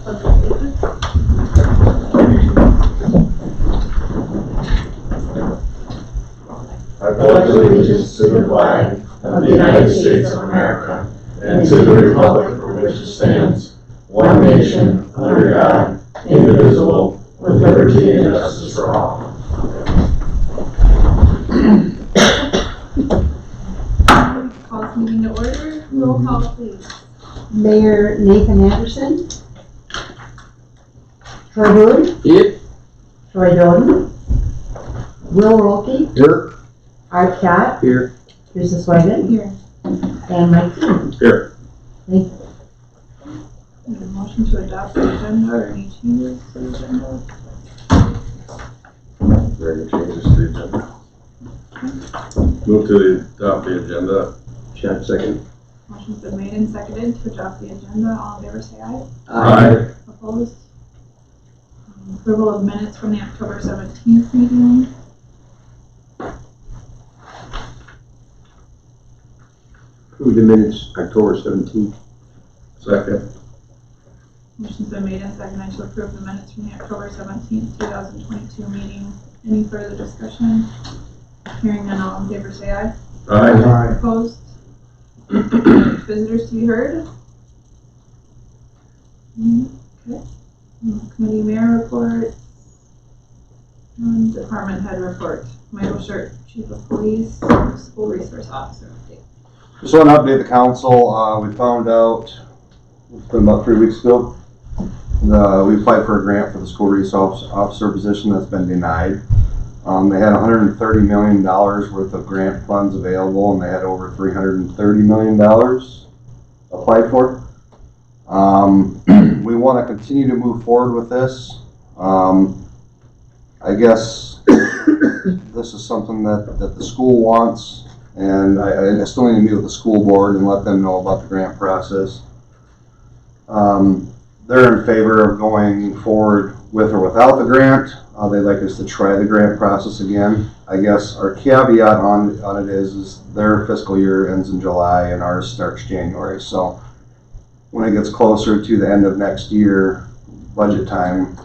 I pledge allegiance to the flag of the United States of America and to the republic for which it stands, one nation, under God, indivisible, with liberty and justice for all. Call this meeting to order. Roll call, please. Mayor Nathan Anderson. Troy Hood. Here. Troy Doden. Will Rolke. Here. Art Scott. Here. Teresa Swigan. Here. And Mike King. Here. Thank you. Need a motion to adopt the agenda or any changes to the agenda? Ready to change this to the agenda. Move to adopt the agenda. Chad, second. Motion's been made and seconded to adopt the agenda. All in favor say aye. Aye. Opposed? Approval of minutes from the October 17th meeting. Approve the minutes, October 17th. Second. Motion's been made and seconded to approve the minutes from the October 17th, 2022 meeting. Any further discussion? Hearing none, all in favor say aye. Aye. Opposed? Visitors to be heard? Okay. Committee mayor report. Department head report. Michael Shirt, chief of police, school resource officer update. Just want to update the council. We found out, it's been about 3 weeks ago, we applied for a grant for the school resource officer position that's been denied. They had $130 million worth of grant funds available, and they had over $330 million applied for. We want to continue to move forward with this. I guess this is something that the school wants, and I still need to meet with the school board and let them know about the grant process. They're in favor of going forward with or without the grant. They'd like us to try the grant process again. I guess our caveat on it is their fiscal year ends in July and ours starts January. So when it gets closer to the end of next year, budget time,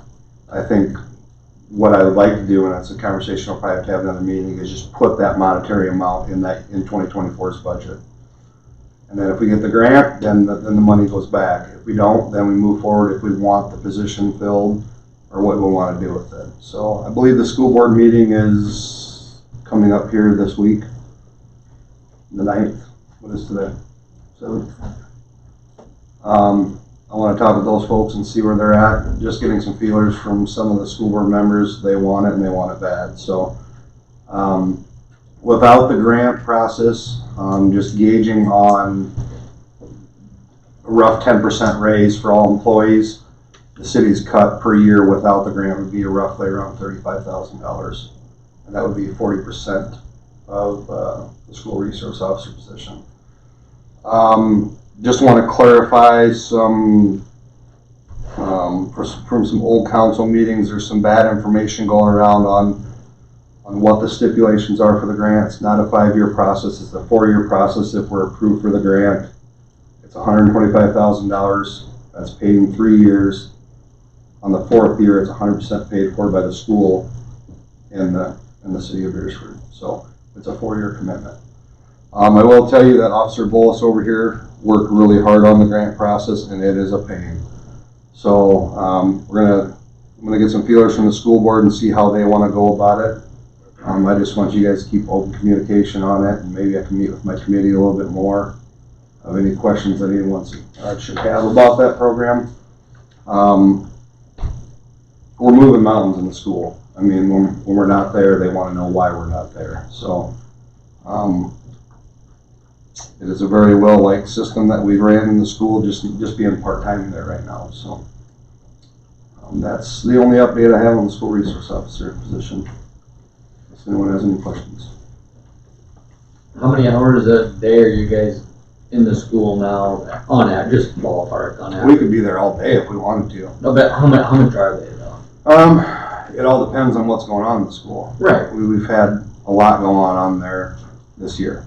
I think what I would like to do, and it's a conversation I'll probably have to have another meeting, is just put that monetary amount in 2024's budget. And then if we get the grant, then the money goes back. If we don't, then we move forward if we want the position filled or what we want to do with it. So I believe the school board meeting is coming up here this week, the 9th. What is today? 7th. I want to talk with those folks and see where they're at. Just getting some feelers from some of the school board members. They want it and they want it bad. So without the grant process, just gauging on a rough 10% raise for all employees, the city's cut per year without the grant would be roughly around $35,000. And that would be 40% of the school resource officer position. Just want to clarify some, from some old council meetings, there's some bad information going around on what the stipulations are for the grant. It's not a 5-year process, it's a 4-year process if we're approved for the grant. It's $125,000, that's paid in 3 years. On the 4th year, it's 100% paid for by the school in the city of Beresford. So it's a 4-year commitment. I will tell you that Officer Bolus over here worked really hard on the grant process, and it is a pain. So I'm gonna get some feelers from the school board and see how they want to go about it. I just want you guys to keep open communication on it, and maybe I can meet with my committee a little bit more of any questions that anyone should have about that program. We're moving mountains in the school. I mean, when we're not there, they want to know why we're not there. So it is a very well-liked system that we ran in the school, just being part-time there right now. So that's the only update I have on the school resource officer position. If anyone has any questions. How many hours a day are you guys in the school now on average? Just ballpark on average. We could be there all day if we wanted to. No, but how much are they though? It all depends on what's going on in the school. Right. We've had a lot going on there this year.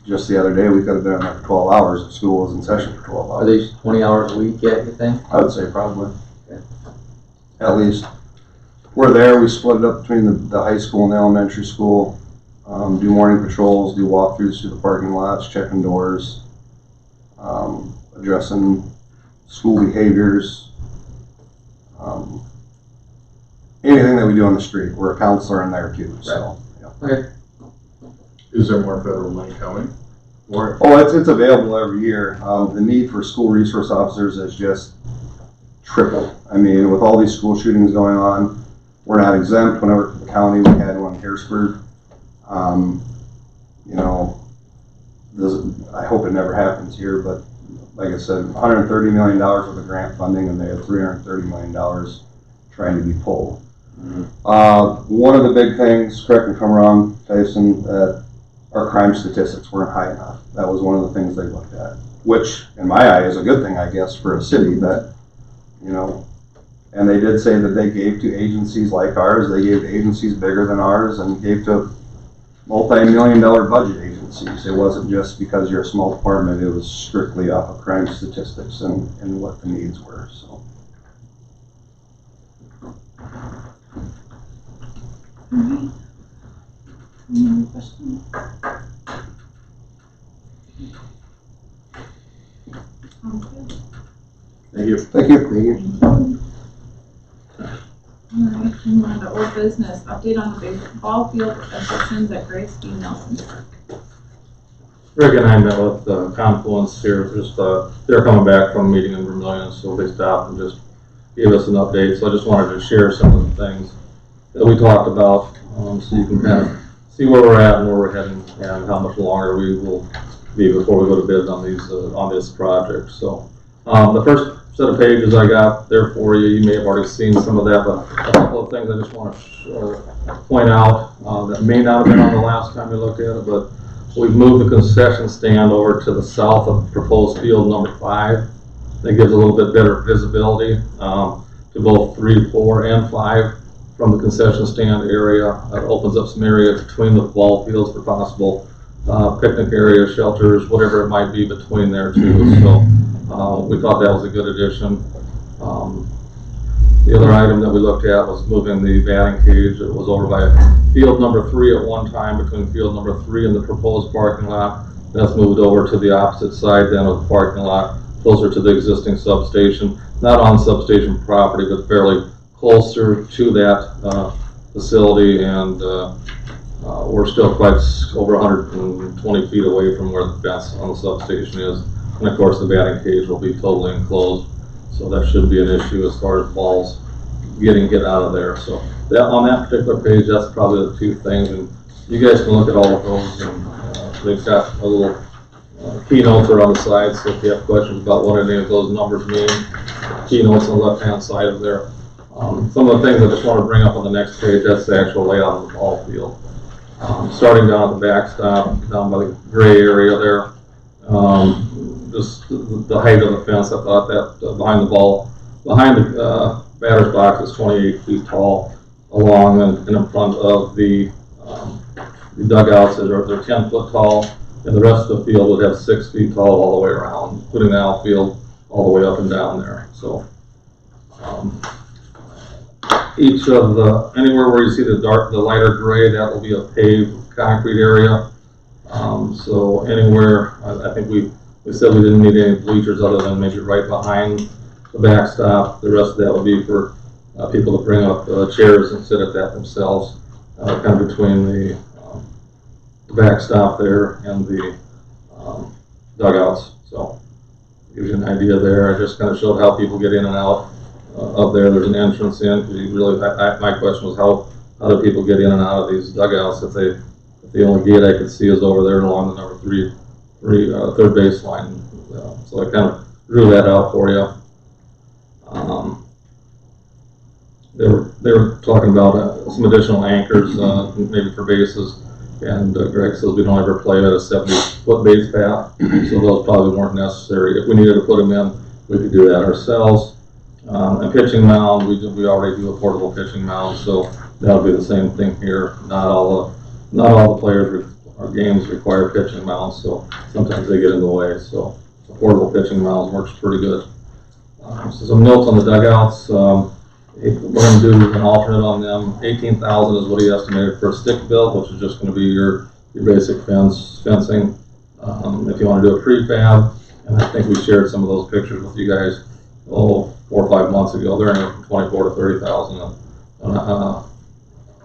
just the other day, we could have been in there for 12 hours if school was in session for 12 Are hours. these 20 hours a week yet, you think? I would say probably. Okay. At least. We're there, we split it up between the high school and the elementary school. Do morning patrols, do walkthroughs through the parking lots, checking doors, addressing school behaviors. Anything that we do on the street, we're a counselor in there too, so. Okay. Is there more federal money coming? More? Oh, it's available every year. The need for school resource officers is just triple. I mean, with all these school shootings going on, we're not exempt. When I worked for the county, we had one in Beresford. You know, I hope it never happens here, but like I said, $130 million worth of grant funding, and they had $330 million trying to be pulled. One of the big things, correct me if I'm wrong, Tyson, our crime statistics weren't high enough. That was one of the things they looked at, which in my eye is a good thing, I guess, for a city that, you know, and they did say that they gave to agencies like ours, they gave to agencies bigger than ours, and gave to multi-million-dollar budget agencies. It wasn't just because you're a small department, it was strictly off of crime statistics and what the needs were, so. Alright. Any other questions? Sounds good. Thank you. Thank you. Alright, moving on to old business, update on the baseball field additions at Grace B. Nelson Park. Rick and I met with Confluence here, just, they're coming back from a meeting in Vermillion, so they stopped and just gave us an update. So I just wanted to share some of the things that we talked about, so you can kind of see where we're at and where we're heading and how much longer we will be before we go to bid on these, on this project. So, the first set of pages I got there for you, you may have already seen some of that, but a couple of things I just want to point out that may not have been on the last time we looked at it, but we've moved the concession stand over to the south of proposed field number 5. That gives a little bit better visibility to both 3, 4, and 5 from the concession stand area. It opens up some area between the ball fields for possible picnic areas, shelters, whatever it might be between there too. So we thought that was a good addition. The other item that we looked at was moving the batting cage. It was over by field number 3 at one time, between field number 3 and the proposed parking lot. That's moved over to the opposite side then of the parking lot, closer to the existing substation. Not on substation property, but fairly closer to that facility, and we're still quite over 120 feet away from where the fence on the substation is. And of course, the batting cage will be totally enclosed, so that shouldn't be an issue as far as balls get out of there. So that, on that particular page, that's probably the 2 things, and you guys can look at all of those, and they've got a little keynotes are on the side, so if you have questions about what any of those numbers mean, keynotes on the left-hand side of there. Some of the things I just want to bring up on the next page, that's the actual layout of the ball field. Starting down at the backstop, down by the gray area there, just the height of the fence, I thought that behind the batter's box is 28 feet tall, along and in front of the dugouts, they're 10 foot tall, and the rest of the field would have 6 feet tall all the way around, putting the outfield all the way up and down there. So each of the, anywhere where you see the lighter gray, that will be a paved concrete area. So anywhere, I think we said we didn't need any bleachers other than maybe right behind the backstop. The rest of that will be for people to bring up chairs and sit at that themselves, kind of between the backstop there and the dugouts. So gives you an idea there. I just kind of showed how people get in and out of there. There's an entrance in. You really, my question was how do people get in and out of these dugouts if the only gate I could see is over there along the number 3 third base line. So I kind of drew that out for you. They were talking about some additional anchors, maybe for bases, and Greg says we don't ever play at a 70-foot base path, so those probably weren't necessary. If we needed to put them in, we could do that ourselves. A pitching mound, we already do a portable pitching mound, so that'll be the same thing here. Not all the players our games require pitching mounds, so sometimes they get in the way, so a portable pitching mound works pretty good. So some notes on the dugouts, we're gonna do an alternate on them. 18,000 is what he estimated for a stick build, which is just gonna be your basic fencing. If you wanna do a prefab, and I think we shared some of those pictures with you guys, 4 or 5 months ago, they're anywhere from 24 to 30,000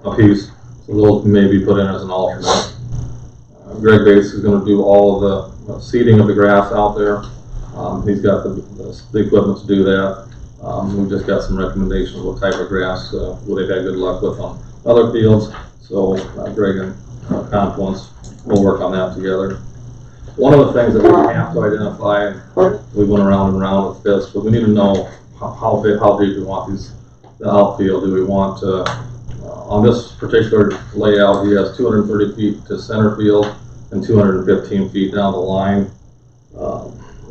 a piece. So those may be put in as an alternate. Greg Bates is gonna do all of the seeding of the grass out there. He's got the equipment to do that. We've just got some recommendations of what type of grass they've had good luck with on other fields. So Greg and Confluence will work on that together. One of the things that we have to identify, we went around and around with this, but we need to know how deep we want the outfield. Do we want on this particular layout, he has 230 feet to center field and 215 feet down the line.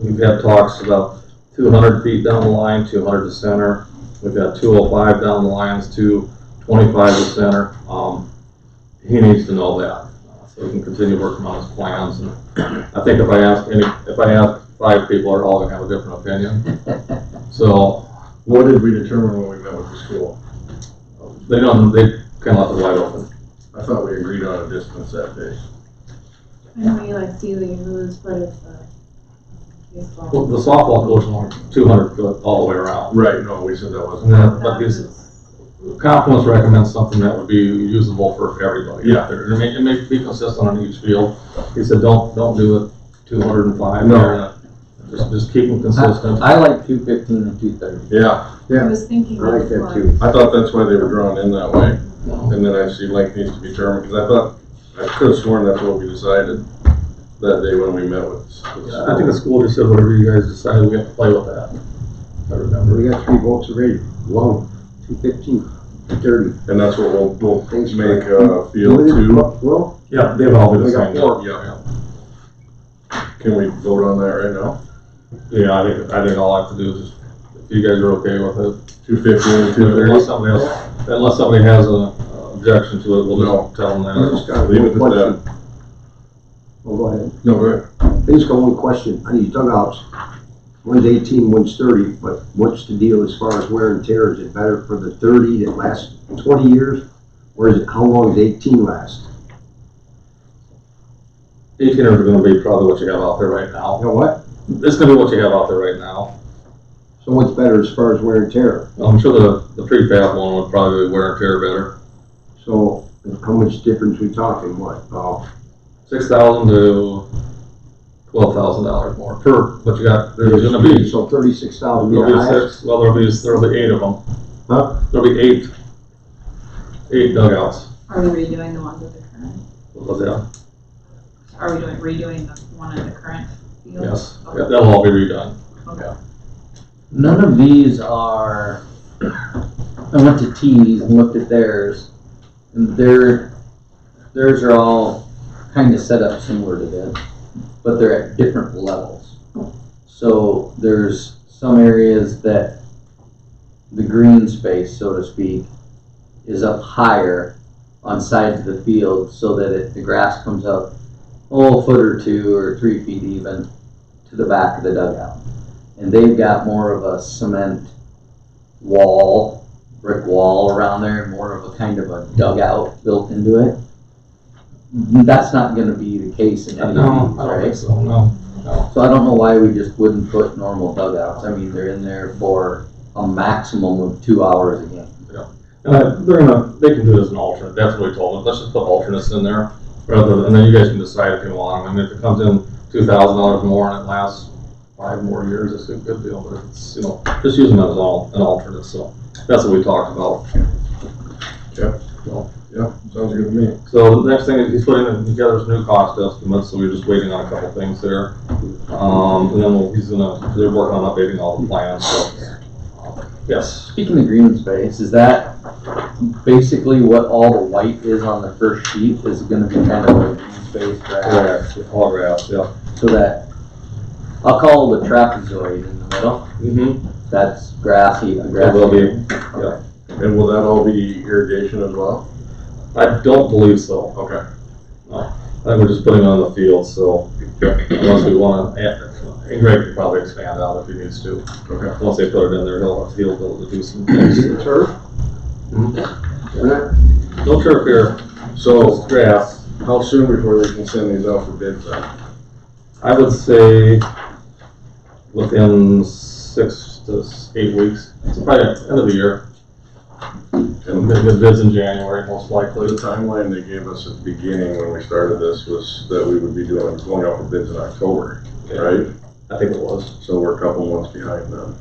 We've had talks about 200 feet down the line, 200 to center. We've got 205 down the lines, 225 to center. He needs to know that, so we can continue working on his plans. And I think if I ask 5 people, they're all gonna have a different opinion. So, What did we determine when we met with the school? they kind of left it wide open. I thought we agreed on a distance that day. I know you like Sealy and Lewis, but it's baseball. Well, the softball goes along 200 foot all the way around. Right, no, we said that wasn't. Yeah, but these Confluence recommends something that would be usable for everybody. Yeah. It may be consistent on each field. He said, don't do it 205 No. there. Just keep them consistent. I like 215 and 230. Yeah, I was thinking. I like that before. too. I thought that's why they were drawn in that way. And then I see length needs to be determined, because I could have sworn that's what we decided that day when we met with the I think the school just said whatever you guys decided, we have to play with that. I remember. We got 3 votes already. Long, 215, 230. And that's what we'll Thanks, make Frank. field 2. Well, Yeah, they've all been the We got same. 4. Yeah. Can we vote on that right now? Yeah, I think all I have to do is just, if you guys are okay with it. 215 and Unless 230? somebody has an objection to it, we'll No. just tell them I that. just got Leave it one at that. question. Oh, go ahead. No, go ahead. I just got one question on these dugouts. One's 18, one's 30, but what's the deal as far as wear and tear? Is it better for the 30 that lasts 20 years? Or is it, how long does 18 last? 18ers are gonna be probably what you have out there right now. You know what? It's gonna be what you have out there right now. So what's better as far as wear and tear? I'm sure the prefab one would probably wear and tear better. So how much difference we talking? What? $6,000 to $12,000 more per, but you got, there's gonna be, So 36,000. there'll be 6, well, there'll be 8 of them. Huh? There'll be 8 dugouts. Are we redoing the ones with the current? What was that? Are we redoing the one at the current field? Yes, Okay. yeah, that'll all be redone. Okay. None of these are, I went to T's and looked at theirs, and theirs are all kind of set up similar to this, but they're at different levels. So there's some areas that the green space, so to speak, is up higher on sides of the field so that the grass comes up a foot or 2 or 3 feet even to the back of the dugout. And they've got more of a cement wall, brick wall around there, more of a kind of a dugout built into it. That's not gonna be the case in any No, of I these, don't think right? so, no. So I don't know why we just wouldn't put normal dugouts. I mean, they're in there for a maximum of 2 hours a game. And they can do it as an alternate, that's what we told them, let's just put alternates in there, and then you guys can decide if you want them. I mean, if it comes in $2,000 more and it lasts 5 more years, it's a good deal, but it's, just use them as an alternate, so that's what we talked about. Yeah. So, Yeah, sounds good to me. So the next thing is he's putting together his new cost estimates, so we're just waiting on a couple things there. And then they're working on updating all the plans, so. Yes. Speaking of green space, is that basically what all the white is on the first sheet? Is it gonna be kind of a green space grass? All grass, yeah. So that, I'll call the trapezoid in the middle. Mm-hmm. That's grassy, a It grassy. will be, Okay. And will that all be irrigation as well? I don't believe so. Okay. think we're just putting it on the field, so unless we want to, and Greg can probably expand out if he needs to. Okay. Once they put it in there, he'll be able to do some things. Turf? We're not, No turf here, So just grass. how soon before they can send these out for bids then? I would say within 6 to 8 weeks, so probably at the end of the year. And The bids in January, most likely. the timeline they gave us at the beginning when we started this was that we would be going out for bids in October, right? I think it was. So we're a couple months behind then.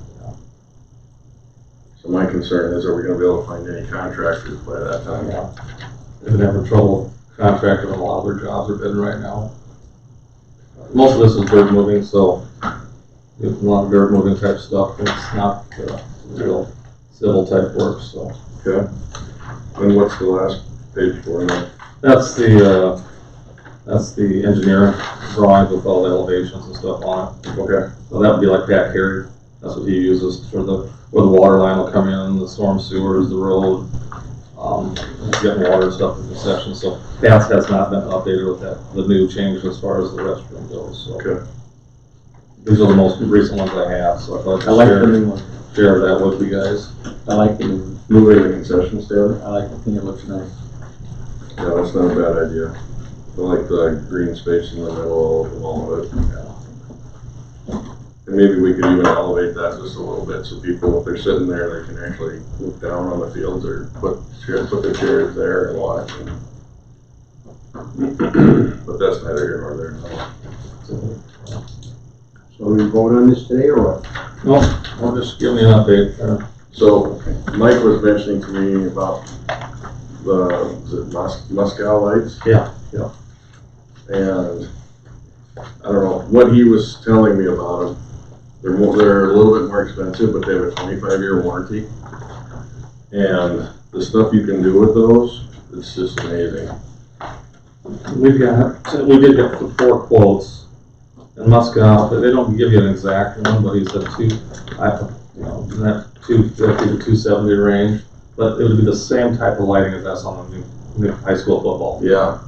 So my concern is, are we gonna be able to find any contractors by that time? They've been having trouble contracting, a lot of their jobs are bidding right now. Most of this is dirt moving, so it's a lot of dirt moving type stuff, and it's not real civil type work, so. Okay. And what's the last page for them? That's the engineering drawings with all the elevations and stuff on it. Okay. So that would be like Pat Carey, that's what he uses for where the water line will come in, the storm sewers, the road, getting water and stuff in the section. So Pat's has not been updated with the new change as far as the restroom goes, so. Okay. These are the most recent ones I have, so I thought I like the to new one. share that with you guys. I like the new one. Moving the concession stand? I like the thing, it looks nice. Yeah, that's not a bad idea. I like the green space in the middle of all of it. And maybe we could even elevate that just a little bit so people, if they're sitting there, they can actually look down on the fields or put their chairs there and watch. But that's neither here nor there. so we vote on this today or what? No, I'll just give me an update. So Mike was mentioning to me about is it Moscow lights? Yeah. And I don't know, what he was telling me about them, they're a little bit more expensive, but they have a 25-year warranty. And the stuff you can do with those, it's just amazing. We did get the 4 quotes in Moscow, but they don't give you an exact one, but he said in that 250 to 270 range, but it would be the same type of lighting as that's on the new high school football. Yeah.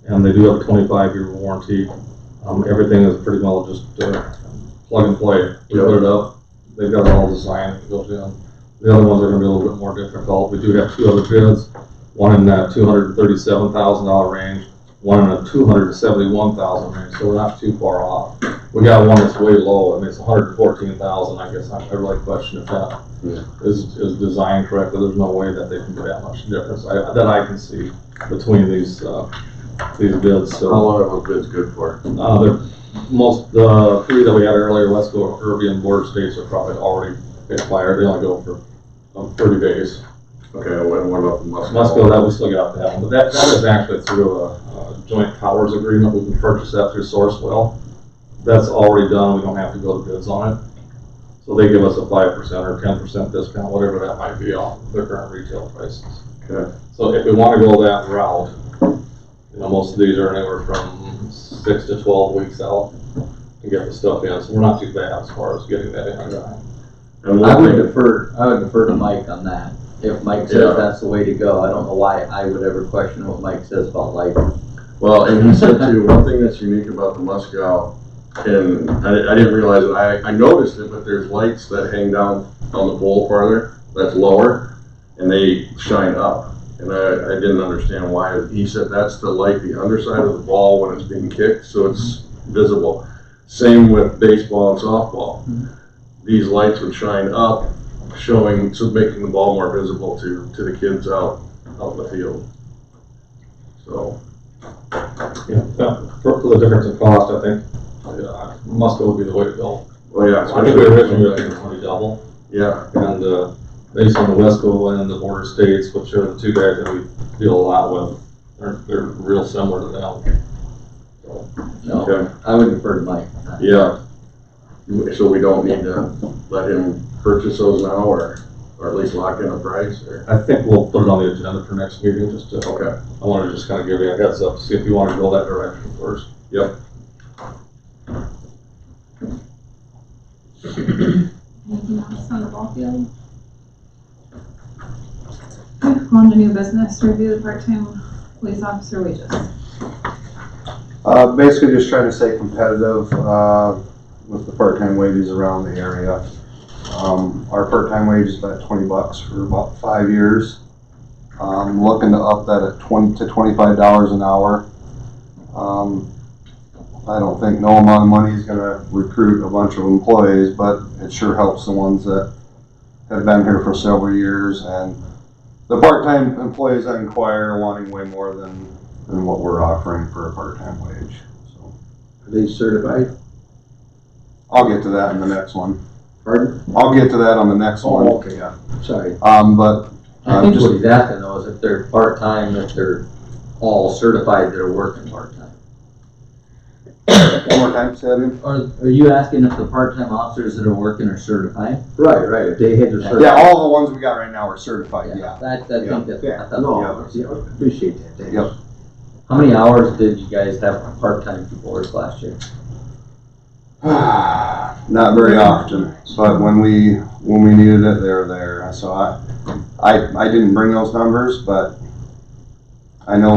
And they do have a 25-year warranty. Everything is pretty well just plug and play. We put it up, they've got it all designed, it goes in. The other ones are gonna be a little bit more difficult. We do have 2 other bids, one in that $237,000 range, one in a $271,000 range, so we're not too far off. We got one that's way low, and it's $114,000. I guess I really question if that is designed correctly. There's no way that they can get that much difference that I can see between these bids. So How long are those bids good for? the 3 that we had earlier, Wesco, Irby, and Border States are probably already expired. They only go for 30 days. Okay, and what about the Moscow? Moscow, that we still got that one, but that is actually through a joint powers agreement. We can purchase that through Sourcewell. That's already done. We don't have to go to bids on it. So they give us a 5% or 10% discount, whatever that might be off their current retail prices. Okay. So if we want to go that route, most of these are anywhere from 6 to 12 weeks out to get the stuff in. So we're not too bad as far as getting that in on time. And I one would thing, defer to Mike on that. If Mike says Yeah. that's the way to go, I don't know why I would ever question what Mike says about lighting. well, and he said too, one thing that's unique about the Moscow, and I didn't realize it, I noticed it, but there's lights that hang down on the pole farther, that's lower, and they shine up. And I didn't understand why. He said that's to light the underside of the ball when it's being kicked, so it's visible. Same with baseball and softball. These lights would shine up, making the ball more visible to the kids out in the field. So, Yeah, for the difference in cost, I think Moscow would be the way to go. well, yeah. I think we originally were thinking only double, Yeah, and based on the Wesco and the Border States, which are the 2 guys that we deal a lot with, they're real similar to them. So, No, okay, I would defer to Mike. yeah. So we don't need to let him purchase those now, or at least lock in a price, or? I think we'll put it on the agenda for next meeting, just to, Okay, I want to just kind of give you a heads up, see if you want to go that direction first. yep. Anything else on the ball field? Okay, on to new business, review the part-time police officer wages. Basically just trying to stay competitive, with the part-time wages around the area. Our part-time wage is about $20 for about 5 years. Looking to up that at $20 to $25 an hour. I don't think no amount of money is gonna recruit a bunch of employees, but it sure helps the ones that have been here for several years, and the part-time employees that inquire are wanting way more than what we're offering for a part-time wage. So Are they certified? I'll get to that in the next one. Pardon? I'll get to that on the next one. Oh, okay, yeah, sorry. But I think just what he's asking though is if they're part-time, if they're all certified that are working part-time. one more time, say that again. Are you asking if the part-time officers that are working are certified? Right, if they had to certify. Yeah, all the ones we got right now are certified, yeah. I think that's, I Yeah, thought no, yeah, appreciate that, thanks. Yep. How many hours did you guys have part-time people work last year? Not very often, but when we needed it, they were there. So I didn't bring those numbers, but I know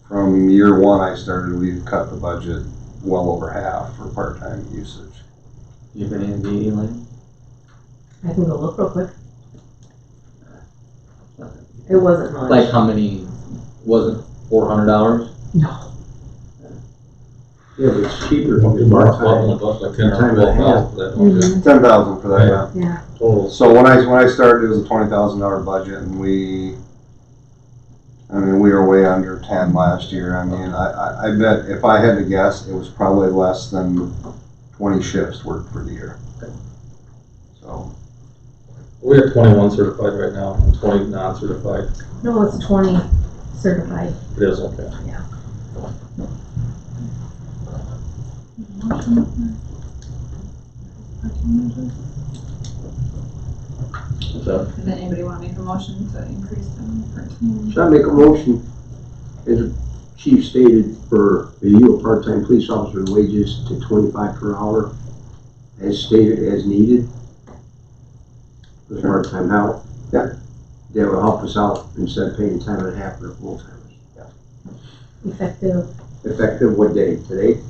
from year one I started, we've cut the budget well over half for part-time usage. You have any idea, Elaine? I can go look real quick. It wasn't much. Like how many, was it $400? No. Yeah, but it's cheaper Well, than part-time. like 10 or Time and a 12,000 for that, don't you? Mhm. 10,000 for that, yeah. Yeah. Total. So when I started, it was a $20,000 budget, and we were way under 10 last year. I mean, I bet if I had to guess, it was probably less than 20 shifts worked for the year. So. We have 21 certified right now, and 20 non-certified. No, it's 20 certified. It is okay. Motion for parking meters? So, Does anybody want to make a motion to increase the part-time? Should I make a motion, as the chief stated, for review of part-time police officer wages to $25 per hour, as stated, as needed? For part-time help? Yeah. That will help us out instead of paying time and a half for the full-timers. Effective. Effective what day? Today?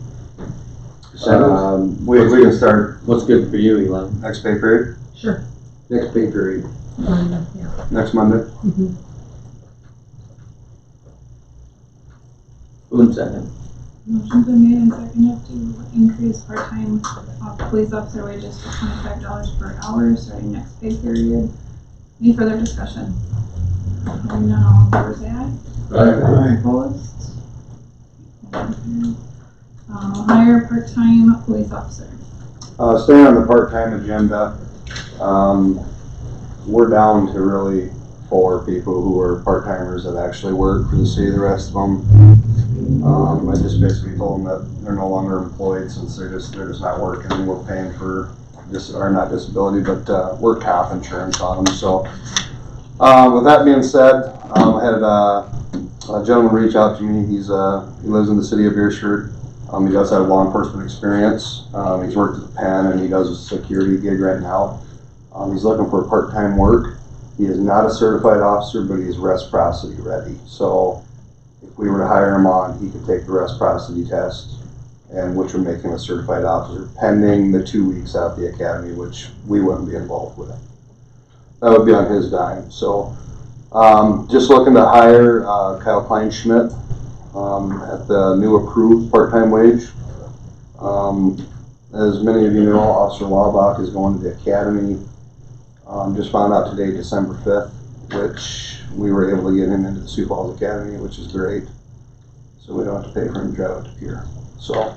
We can start what's good for you, Elaine? next pay period, Sure. Next pay period. Yeah. next Monday. Mhm. One second. Motion's been made and seconded to increase part-time police officer wages to $25 per hour starting next pay period. Any further discussion? Hearing none, all in favor say aye. Aye. Opposed? Hire part-time police officer. Staying on the part-time agenda, we're down to really 4 people who are part-timers that actually work for the city. The rest of them, I just basically told them that they're no longer employed since they're just not working, and we're paying for not disability, but work comp insurance on them. So, with that being said, I had a gentleman reach out to me. He lives in the city of Beresford. He does have law enforcement experience. He's worked at the pen, and he does a security gig right now. He's looking for part-time work. He is not a certified officer, but he's reciprocity ready. So if we were to hire him on, he could take the reciprocity test, and which would make him a certified officer, pending the 2 weeks out of the academy, which we wouldn't be involved with. That would be on his dime. So just looking to hire Kyle Kleinschmidt at the new approved part-time wage. As many of you know, Officer Laubach is going to the academy. Just found out today, December 5th, which we were able to get him into the Sioux Falls Academy, which is great. So we don't have to pay for him to drive up to Pierre. So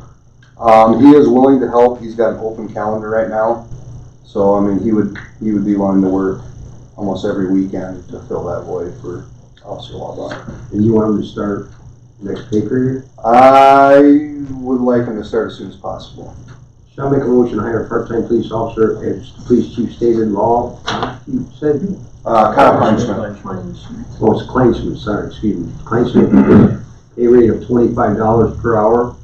he is willing to help. He's got an open calendar right now. So I mean, he would be willing to work almost every weekend to fill that void for Officer Laubach. And you want them to start next pay period? I would like him to start as soon as possible. Shall I make a motion to hire a part-time police officer as the police chief stated law? You said? Kyle Kleinschmidt. Oh, it's Kleinschmidt, sorry, excuse me. Kleinschmidt, a rate of $25 per hour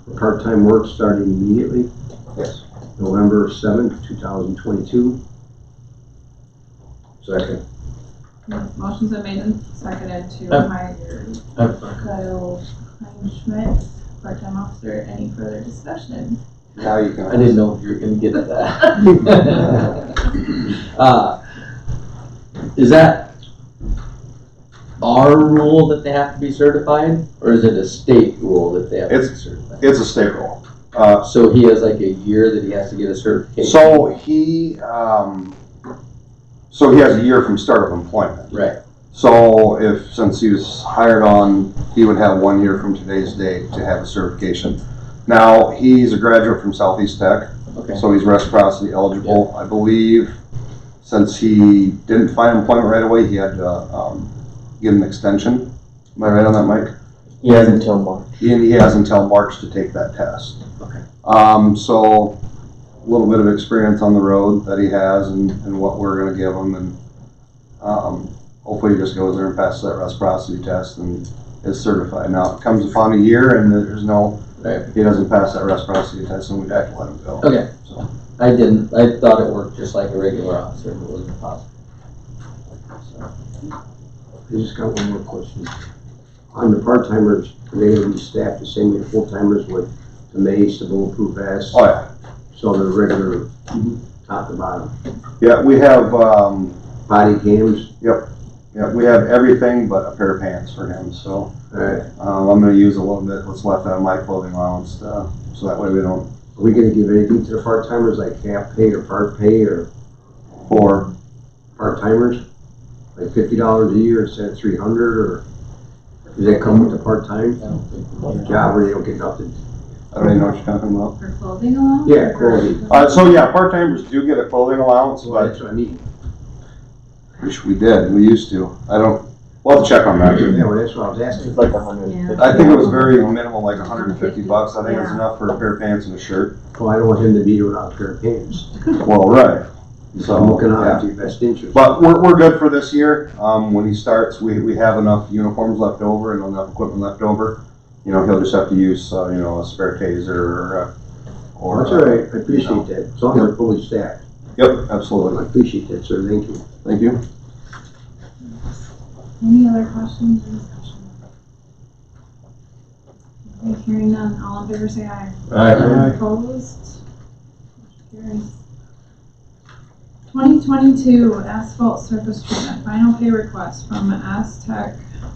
for part-time work starting immediately, Yes. November 7th, 2022. Second. Motion's been made and seconded to hire Kyle Kleinschmidt part-time officer. Any further discussion? Now you can. I didn't know if you were gonna get to that. Is that our rule that they have to be certified, or is it a state rule that they have to be certified? It's a state rule. So he has like a year that he has to get a certification? So he has a year from start of employment. Right. So since he was hired on, he would have 1 year from today's date to have a certification. Now, he's a graduate from Southeast Tech, Okay. so he's reciprocity eligible. I believe since he didn't find employment right away, he had to get an extension. Am I right on that, Mike? He has until March. He has until March to take that test. Okay. So a little bit of experience on the road that he has and what we're gonna give him, and hopefully he just goes there and passes that reciprocity test and is certified. Now, it comes upon a year and there's no, Right. he doesn't pass that reciprocity test, and we'd have to let him go. Okay. So, I didn't. I thought it worked just like a regular officer, but it wasn't possible. So, I just got one more question. On the part-timers, are they gonna be staffed the same way full-timers with the mace, the bulletproof vests? oh yeah. So they're regular, top to bottom. Yeah, we have, Body cams? we have everything but a pair of pants for him, so. Alright. I'm gonna use a little bit what's left out of my clothing allowance, so that way we don't, Are we gonna give anything to the part-timers, like half pay or part pay, or for, part-timers? Like $50 a year instead of $300, or does that come with the part-time I don't think job where they don't get nothing? I don't even know what you're talking about. For clothing allowance? Yeah, or for- clothing. So yeah, part-timers do get a clothing allowance, Well, but that's what I mean. wish we did, we used to. We'll have to check on that. Yeah, well, that's what I was asking. It's like $150. I think it was very minimal, like $150. I think it's Yeah. enough for a pair of pants and a shirt. Well, I don't want him to be without a pair of pants. Well, right. So I'm looking out yeah. after your best interest. But we're good for this year. When he starts, we have enough uniforms left over and enough equipment left over. He'll just have to use, a spare taser or. That's all right, I appreciate that. As long as they're fully staffed. Yep, I absolutely. appreciate that, sir, thank you. Thank you. Any other questions or discussion? Okay, hearing none, all in favor say aye. Opposed? Motion carries. 2022 asphalt surface treatment, final pay request from Aztec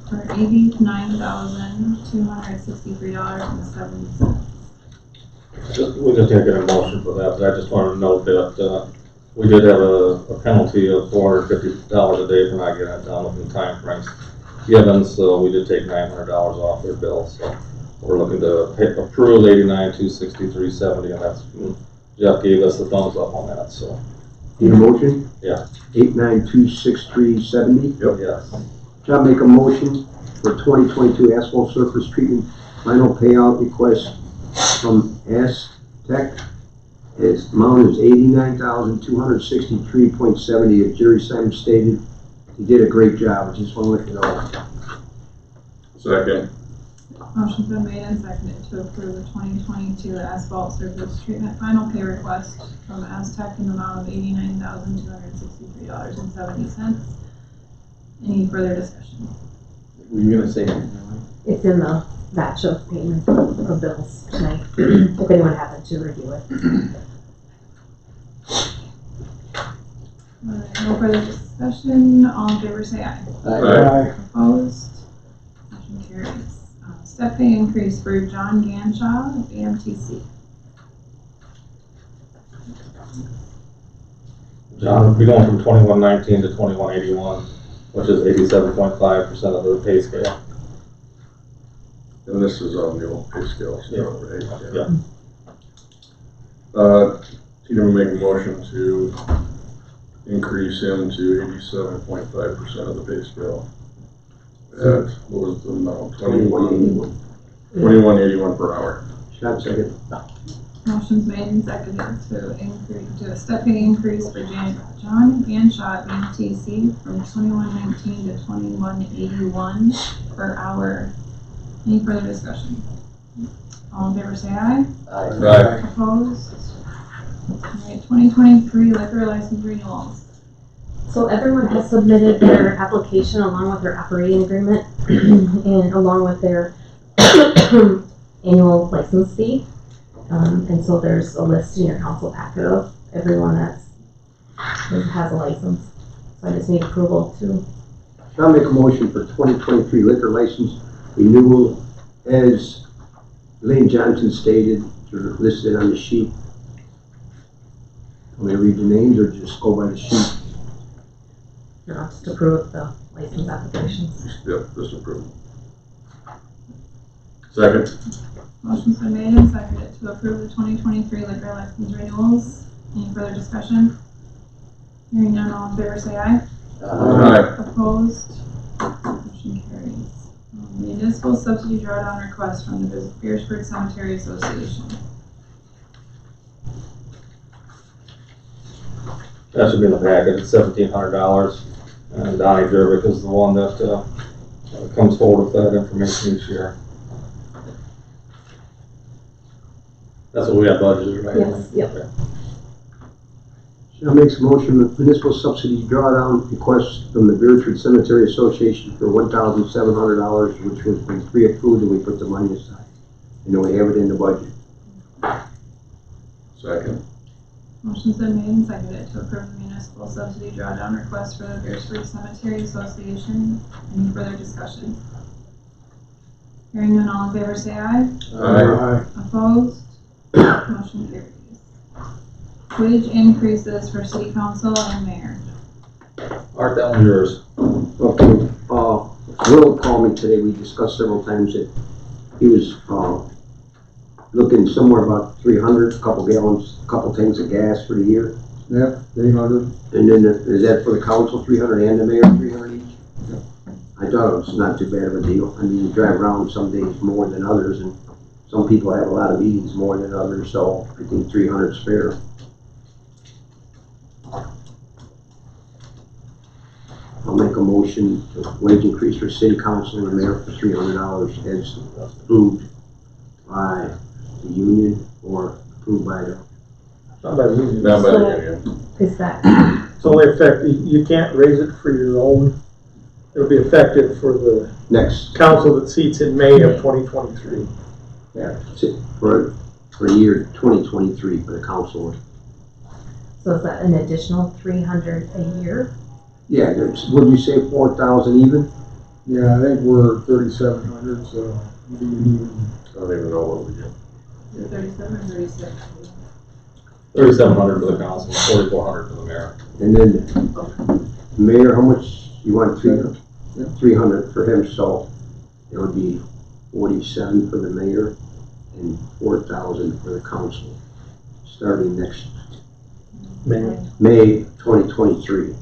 for $89,263.70. We just can't get a motion for that, but I just wanted to note that, we did have a penalty of $450 a day for not getting it done within time frames given, so we did take $900 off their bill, so we're looking to approve $89,263.70, and that's, Jeff gave us the thumbs up on that, so. Need a motion? Yeah. 8926370. Yes. Shall I make a motion for 2022 asphalt surface treatment final payout request from Aztec. Its amount is $89,263.70. As Jerry Simon stated, he did a great job. I just want to let you know. Second. Motion's been made and seconded to approve the 2022 asphalt surface treatment final pay request from Aztec in the amount of $89,263.70. Any further discussion? Were you gonna say anything? It's in the batch of payment of bills tonight, if anyone happened to review it. No further discussion, all in favor say aye. Aye. Opposed? Motion carries. Step pay increase for John Ganshaw of AMTC. John, we're going from 2119 to 2181, which is 87.5% of the pay scale. And this is on the old pay scale, so, right? Yeah. Tina will make a motion to increase him to 87.5% of the pay scale. At, what was the amount? 2181 per hour. Shot second. Motion's made and seconded to increase, to a step pay increase for John Ganshaw of AMTC from 2119 to 2181 per hour. Any further discussion? All in favor say aye. Right. Opposed? Alright, 2023 liquor license renewals. So everyone has submitted their application along with their operating agreement and along with their annual license fee. And so there's a list in your council packet of everyone that has a license. So I just need approval to, I'll make a motion for 2023 liquor license renewal as Elaine Johnson stated, they're listed on the sheet. Want me to read the names or just go by the sheet? just approve the license applications. Yep, just approve. Second. Motion's been made and seconded to approve the 2023 liquor license renewals. Any further discussion? Hearing none, all in favor say aye. Aye. Opposed? Motion carries. Municipal subsidy drawdown request from the Beresford Cemetery Association. That should be in the packet, it's $1,700, and Donnie Jervik is the one that, comes forward with that information each year. That's what we have budgeted, right? Yes, yep. Okay. Shall makes a motion that municipal subsidy drawdown request from the Beresford Cemetery Association for $1,700, which was been pre-approved and we put the money aside. And then we have it in the budget. Second. Motion's been made and seconded to approve the municipal subsidy drawdown request for the Beresford Cemetery Association. Any further discussion? Hearing none, all in favor say aye. Aye. Opposed? Motion carries. Wage increases for city council and mayor. Art, that one's yours. Okay, Will called me today, we discussed several times that he was, looking somewhere about 300, a couple gallons, a couple tanks of gas for the year. Yeah, 800. And then, is that for the council, 300, and the mayor, 300 each? I thought it was not too bad of a deal. I mean, you drive around some days more than others, and some people have a lot of meetings more than others, so I think 300 is fair. I'll make a motion to wage increase for city council and mayor for $300 as approved by the union or approved by the. Not by the union. Not by the union. Is that, It's only effective, you can't raise it for your own, it'll be effective for the Next, council that seats in May of 2023. for the year 2023 for the council. so is that an additional 300 a year? Yeah, would you say 4,000 even? Yeah, I think we're 3,700, so maybe even. I don't even know what we get. Is it 37 or 36? 3,700 for the council, 4,400 for the mayor. And then mayor, how much you want? 300? Yeah. 300 for him, so it would be 47 for the mayor and 4,000 for the council, starting next May 2023.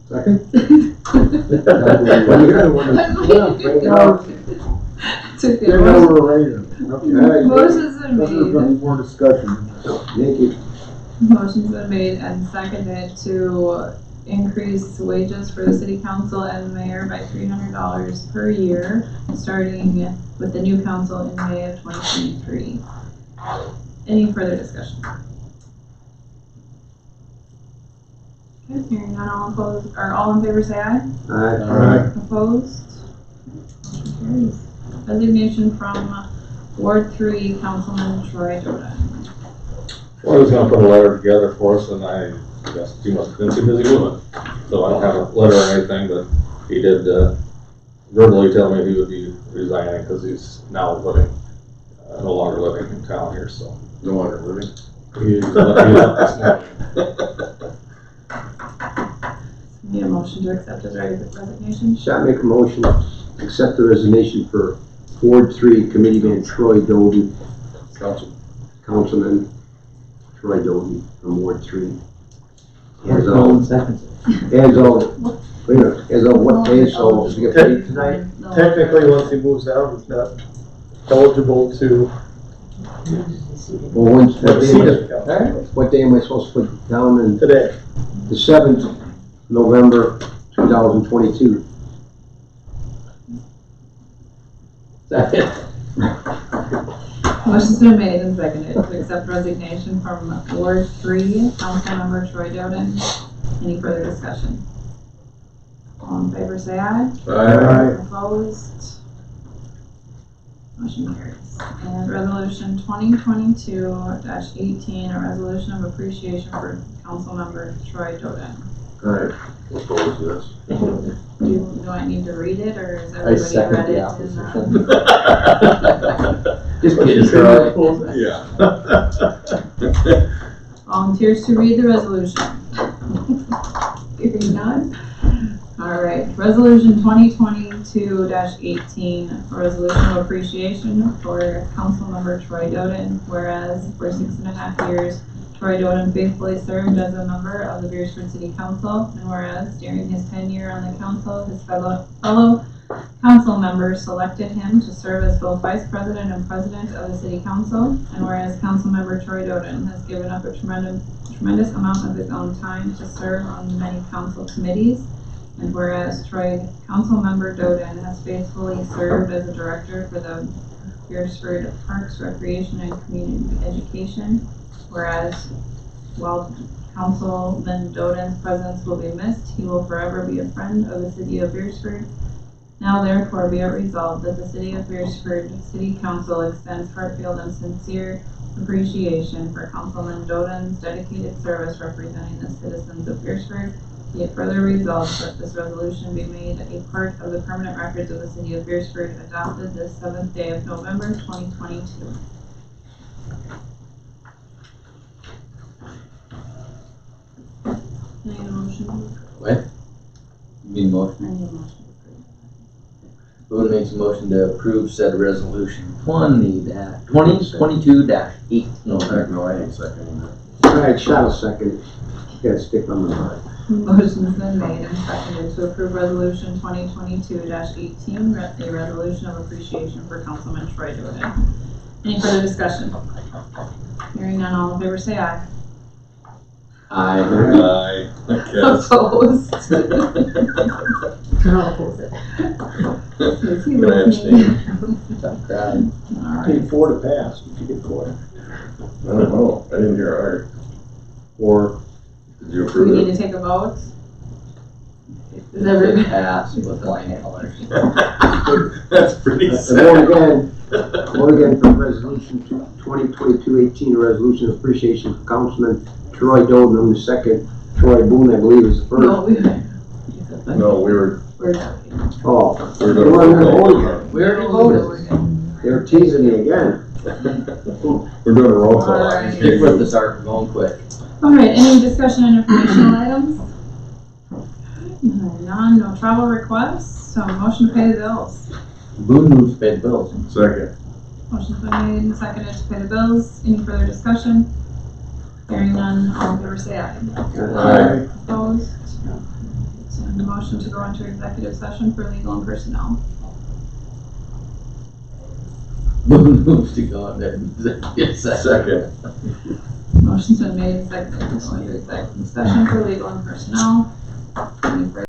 Second? Took Yeah, it. no, we're later. Okay. Motion's been This is made. any more discussion. Thank you. Motion's been made and seconded to increase wages for the city council and mayor by $300 per year, starting with the new council in May of 2023. Any further discussion? Okay, hearing none, all opposed, or all in favor say aye. Aye. Opposed? Motion carries. Resignation from Ward 3, Councilman Troy Jordan. Well, I was gonna put a letter together for us, and I guess he must have been too busy doing it. So I don't have a letter or anything, but he did, verbally tell me he would be resigning because he's now living, no longer living in town here, so. No longer living. He left this morning. Need a motion to accept his resignation? Shall I make a motion to accept the resignation for Ward 3 Committeeman Troy Doden, Councilman Troy Doden from Ward 3. As of, as of what day, so we get paid tonight? Technically, once he moves out, he's not eligible to Well, seat of what day am I supposed to put down in? today. The 7th, November 2022. Motion's been made and seconded to accept resignation from Ward 3, Councilmember Troy Doden. Any further discussion? All in favor say aye. Aye. Opposed? Motion carries. And resolution 2022-18, a resolution of appreciation for council member Troy Doden. Alright, we'll close this. Do I need to read it, or is I everybody second read the it? opposition. Just kidding, Troy. Yeah. Volunteers to read the resolution? Hearing none. All right, resolution 2022-18, a resolution of appreciation for council member Troy Doden, whereas for 6.5 years, Troy Doden faithfully served as a member of the Beresford City Council, and whereas during his tenure on the council, his fellow council members selected him to serve as both vice president and president of the city council, and whereas council member Troy Doden has given up a tremendous amount of his own time to serve on many council committees, and whereas council member Doden has faithfully served as a director for the Beresford Parks, Recreation, and Community Education, whereas while Councilman Doden's presence will be missed, he will forever be a friend of the city of Beresford. Now therefore be it resolved that the city of Beresford City Council extends heartfelt and sincere appreciation for Councilman Doden's dedicated service representing the citizens of Beresford. Be it further resolved that this resolution be made a part of the permanent records of the city of Beresford, adopted this 7th day of November 2022. I need a motion. What? You need a motion? I need a motion. Who makes a motion to approve said resolution 2022-18? No, heck no, I ain't seconding that. Alright, shall second. You gotta stick on the line. Motion's been made and seconded to approve resolution 2022-18, a resolution of appreciation for Councilman Troy Doden. Any further discussion? Hearing none, all in favor say aye. Aye. I guess. Opposed? I'll oppose it. Is he Can I listening? Stop crying. All right. 4 to pass, if you get 4. I don't know, I didn't hear art. Or Did you Do we approve need it? to take a vote? Is everybody? Pass with flying colors. That's pretty vote sad. again for resolution 2022-18, a resolution of appreciation for Councilman Troy Doden. I'm the second. Troy Boone, I believe, is the first. No, we were We're Oh, doing you a want to roll hold call. it? We already voted. They're teasing me again. We're doing a roll call. All right. Stick with this art, going quick. All right, any discussion on informational items? None, no travel requests, so motion to pay the bills. Boone moves to pay the bills. Second. Motion's been made and seconded to pay the bills. Any further discussion? Hearing none, all in favor say aye. Aye. Opposed? So the motion to go into executive session for legal and personnel. Boone moves to go into executive session. Second. Motion's been made and seconded to go into executive session for legal and personnel. Any further